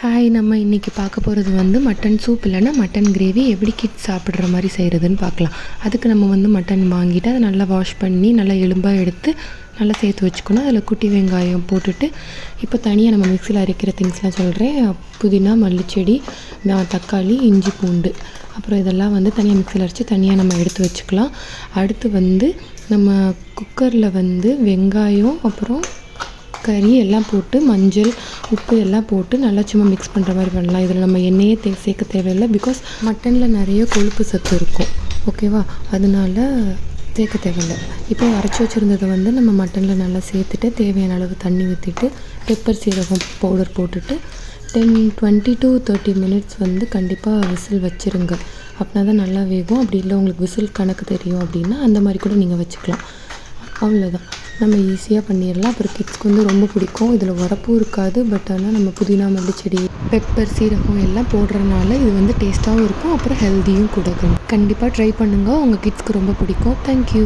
Hi, நம்ம இன்றைக்கி பார்க்க போகிறது வந்து மட்டன் சூப் இல்லைன்னா மட்டன் கிரேவி எப்படி கிட்ஸ் சாப்பிட்ற மாதிரி செய்கிறதுன்னு பார்க்கலாம். அதுக்கு நம்ம வந்து மட்டன் வாங்கிட்டு அதை நல்லா வாஷ் பண்ணி நல்லா எலும்பாக எடுத்து நல்லா சேர்த்து வச்சுக்கணும். அதில் குட்டி வெங்காயம் போட்டுட்டு இப்போ தனியாக நம்ம மிக்சியில் அரைக்கிற திங்ஸ்லாம் சொல்கிறேன். புதினா, மல்லிச்செடி, தக்காளி, இஞ்சி, பூண்டு, அப்புறம் இதெல்லாம் வந்து தனியாக மிக்சியில் அரைச்சி தனியாக நம்ம எடுத்து வச்சுக்கலாம். அடுத்து வந்து நம்ம குக்கரில் வந்து வெங்காயம், அப்புறம் கறி எல்லாம் போட்டு மஞ்சள், உப்பு எல்லாம் போட்டு நல்லா சும்மா மிக்ஸ் பண்ணுற மாதிரி பண்ணலாம். இதில் நம்ம எண்ணெயே சேர்க்க தேவையில்லை. பிகாஸ் மட்டனில் நிறைய கொழுப்பு சத்து இருக்கும், ஓகேவா? அதனால சேர்க்க தேவையில்லை. இப்போ அரைச்சி வச்சுருந்ததை வந்து நம்ம மட்டனில் நல்லா சேர்த்துட்டு தேவையான அளவு தண்ணி ஊற்றிட்டு பெப்பர் சீரகம் பவுடர் போட்டுட்டு 20 to 30 minutes வந்து கண்டிப்பாக விசில் வச்சுருங்க. அப்படின்னா தான் நல்லா வேகும். அப்படி இல்லை உங்களுக்கு விசில் கணக்கு தெரியும் அப்படின்னா அந்த மாதிரி கூட நீங்கள் வச்சுக்கலாம். அவ்வளோதான், நம்ம ஈஸியாக பண்ணிடலாம். அப்புறம் கிட்ஸ்க்கு வந்து ரொம்ப பிடிக்கும். இதில் உரப்பும் இருக்காது. பட் ஆனால் நம்ம புதினா, மல்லிச்செடி, பெப்பர், சீரகம் எல்லாம் போடுறதுனால இது வந்து டேஸ்ட்டாகவும் இருக்கும், அப்புறம் ஹெல்த்தியும் கூட. கண்டிப்பாக ட்ரை பண்ணுங்கள், உங்கள் கிட்ஸ்க்கு ரொம்ப பிடிக்கும். தேங்க்யூ.